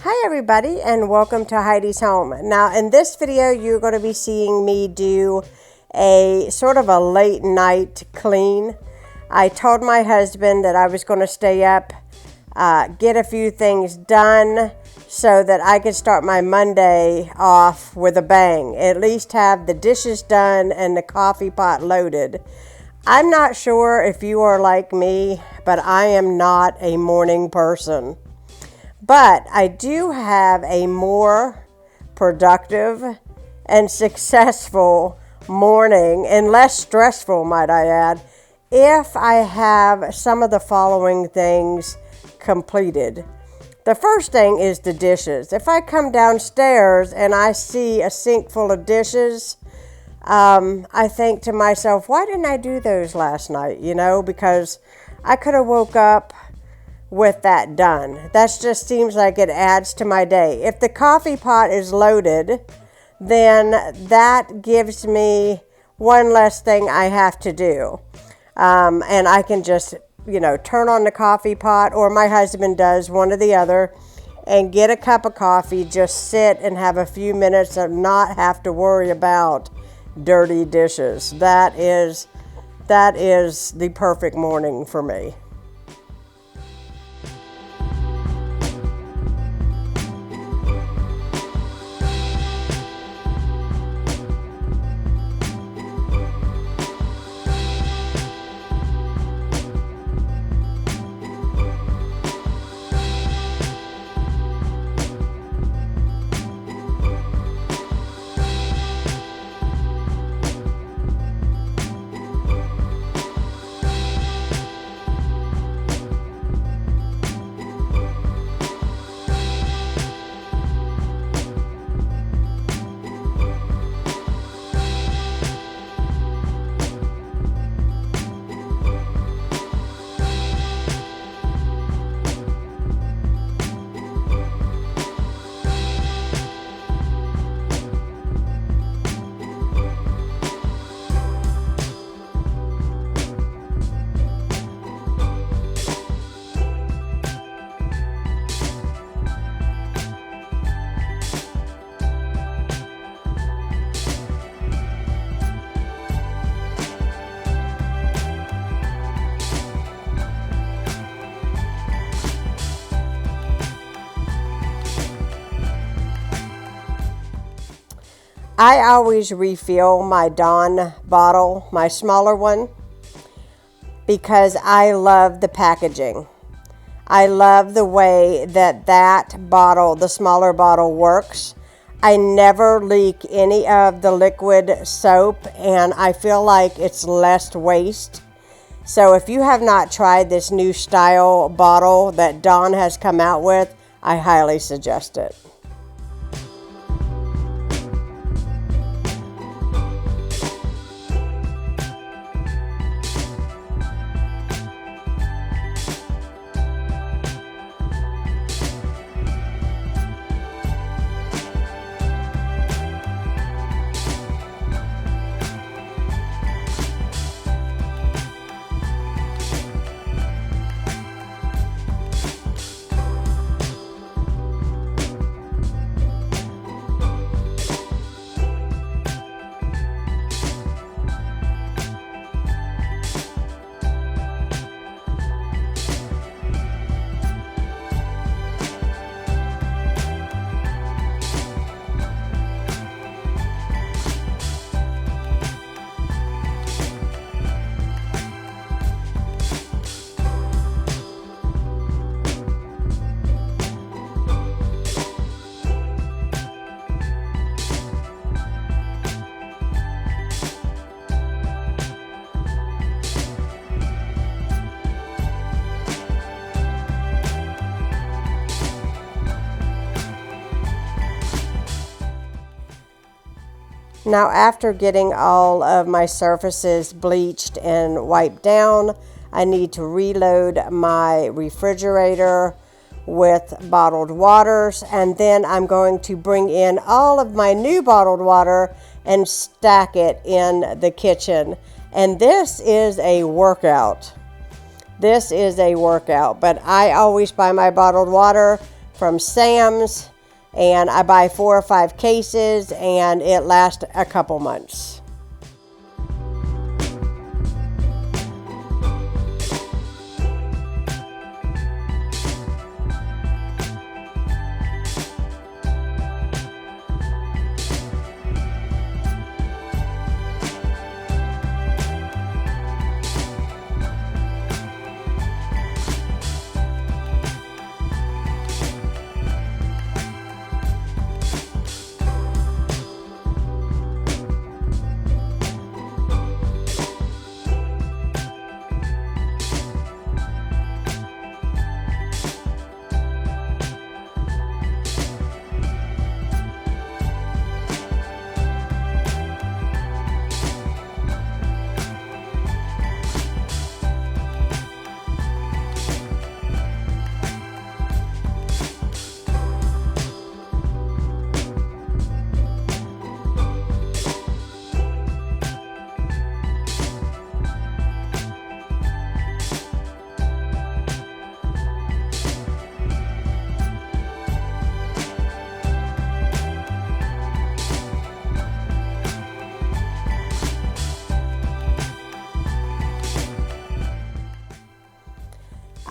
Hi everybody, and welcome to Heidi's Home. Now in this video you're going to be seeing me do a sort of a late night clean. I told my husband that I was going to stay up, get a few things done so that I could start my Monday off with a bang. At least have the dishes done and the coffee pot loaded. I'm not sure if you are like me, but I am not a morning person. But I do have a more productive and successful morning, and less stressful, might I add, if I have some of the following things completed. The first thing is the dishes. If I come downstairs and I see a sink full of dishes, I think to myself, why didn't I do those last night? Because I could have woke up with that done. That just seems like it adds to my day. If the coffee pot is loaded, then that gives me one less thing I have to do. And I can just, turn on the coffee pot, or my husband does, one or the other, and get a cup of coffee, just sit and have a few minutes and not have to worry about dirty dishes. That is the perfect morning for me. I always refill my Dawn bottle, my smaller one, because I love the packaging. I love the way that bottle, the smaller bottle, works. I never leak any of the liquid soap, and I feel like it's less waste. So if you have not tried this new style bottle that Dawn has come out with, I highly suggest it. Now, after getting all of my surfaces bleached and wiped down, I need to reload my refrigerator with bottled waters, and then I'm going to bring in all of my new bottled water and stack it in the kitchen. And this is a workout. This is a workout, but I always buy my bottled water from Sam's, and I buy 4 or 5 cases, and it lasts a couple months.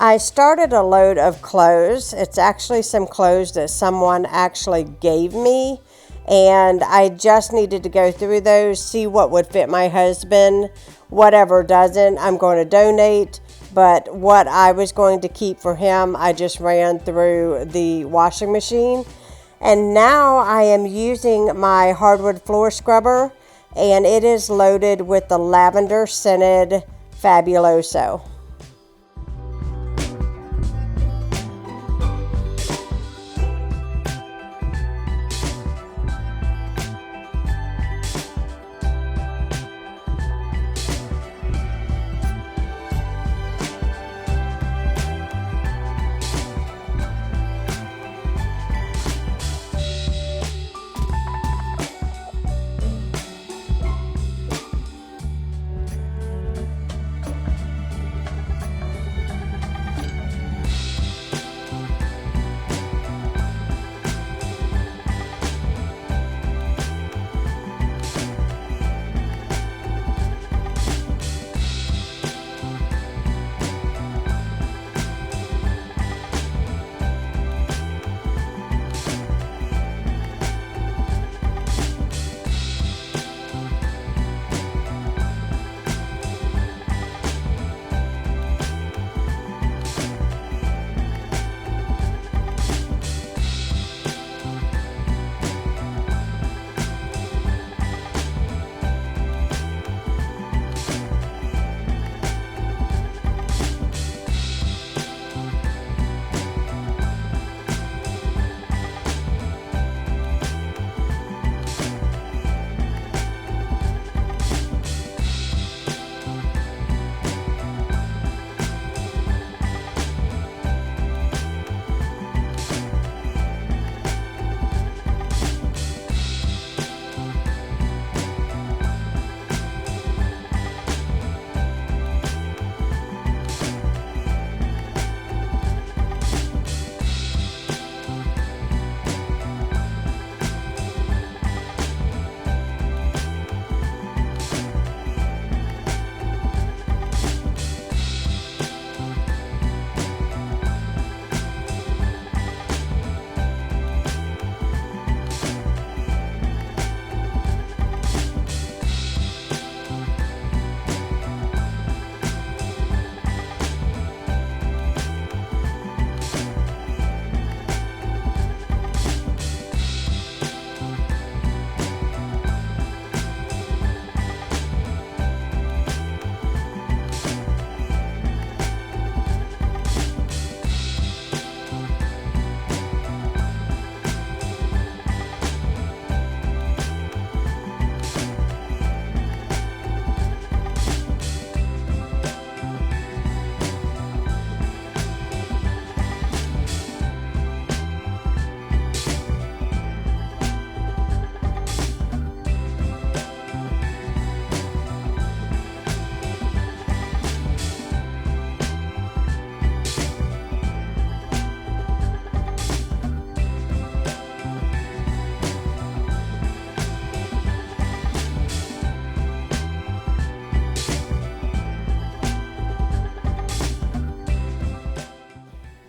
I started a load of clothes. It's actually some clothes that someone actually gave me, and I just needed to go through those, see what would fit my husband. Whatever doesn't, I'm going to donate, but what I was going to keep for him, I just ran through the washing machine. And now I am using my hardwood floor scrubber, and it is loaded with the lavender scented Fabuloso.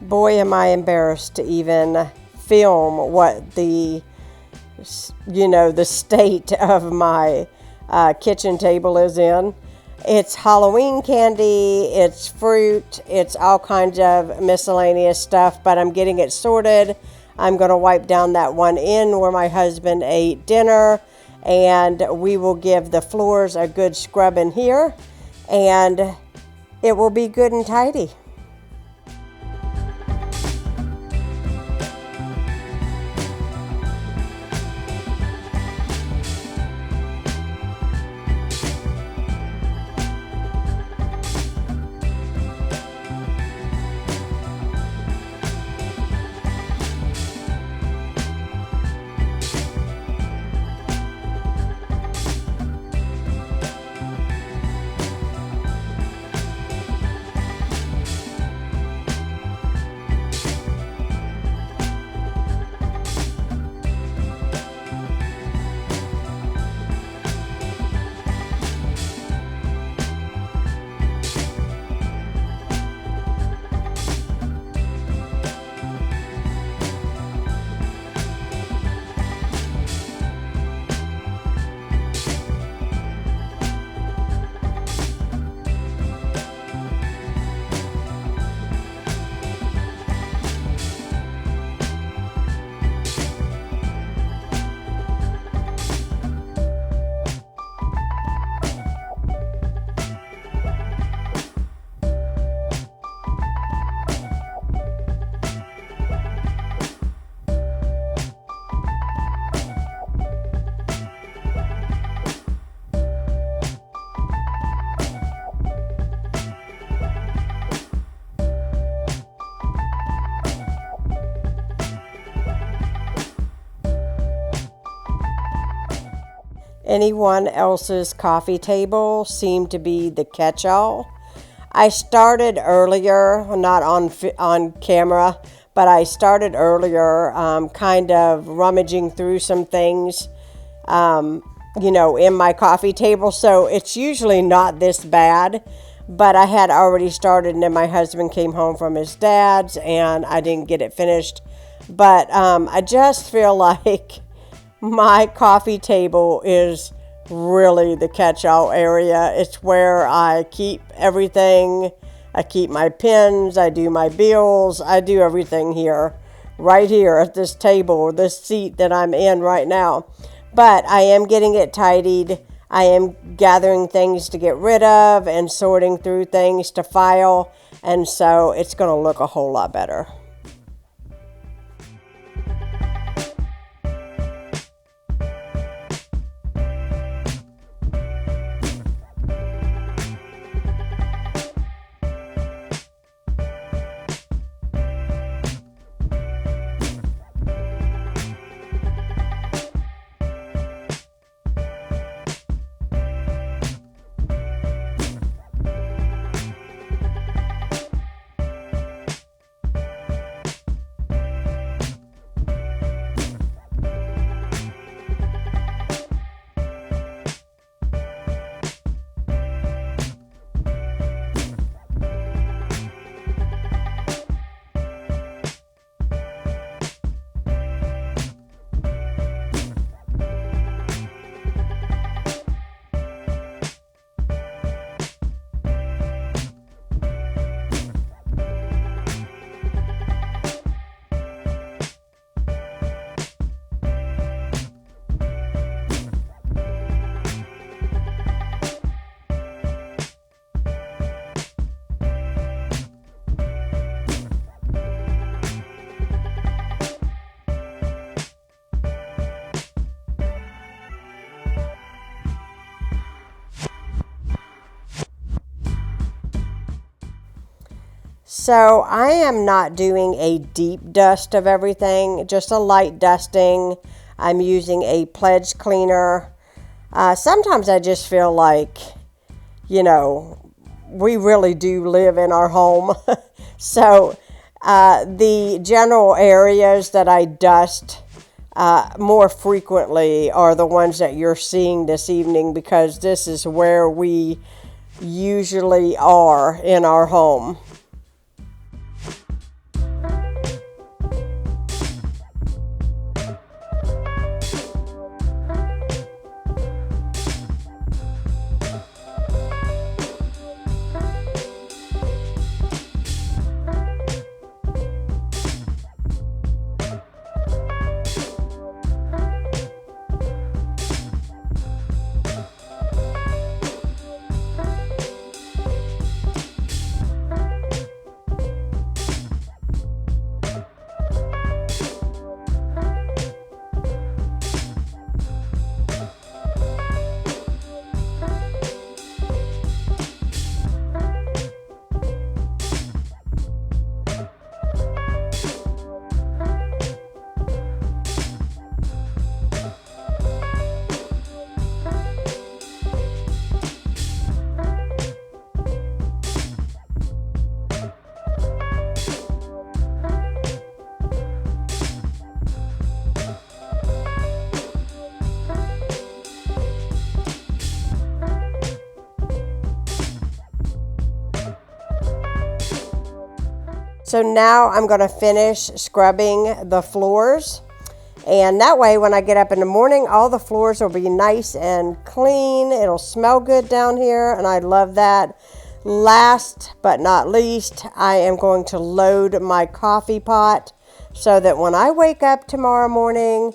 boy, am I embarrassed to even film what the state of my kitchen table is in. It's Halloween candy, it's fruit, it's all kinds of miscellaneous stuff, but I'm getting it sorted. I'm going to wipe down that one end where my husband ate dinner, and we will give the floors a good scrub in here, and it will be good and tidy. Anyone else's coffee table seemed to be the catch-all. I started earlier, not on camera, but I started earlier kind of rummaging through some things, in my coffee table. So it's usually not this bad, but I had already started, and then my husband came home from his dad's, and I didn't get it finished. But I just feel like my coffee table is really the catch-all area. It's where I keep everything. I keep my pens, I do my bills, I do everything here, right here at this table, this seat that I'm in right now. But I am getting it tidied. I am gathering things to get rid of and sorting through things to file, and so it's going to look a whole lot better. So I am not doing a deep dust of everything, just a light dusting. I'm using a Pledge cleaner. Sometimes I just feel like, we really do live in our home. So the general areas that I dust more frequently are the ones that you're seeing this evening, because this is where we usually are in our home. So now I'm going to finish scrubbing the floors. And that way, when I get up in the morning, all the floors will be nice and clean. It'll smell good down here, and I love that. Last but not least, I am going to load my coffee pot so that when I wake up tomorrow morning,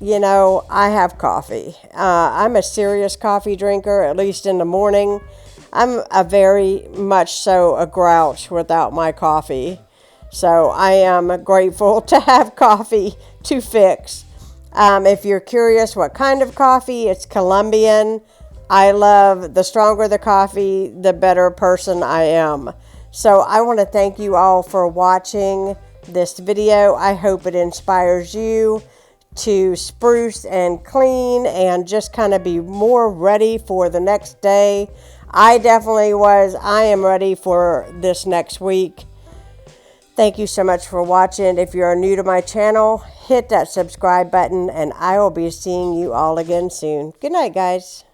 you know, I have coffee. I'm a serious coffee drinker, at least in the morning. I'm a very much so a grouch without my coffee. So I am grateful to have coffee to fix. If you're curious what kind of coffee, it's Colombian. I love the stronger the coffee, the better person I am. So I want to thank you all for watching this video. I hope it inspires you to spruce and clean and just kind of be more ready for the next day. I definitely was. I am ready for this next week. Thank you so much for watching. If you're new to my channel, hit that subscribe button, and I will be seeing you all again soon. Good night, guys.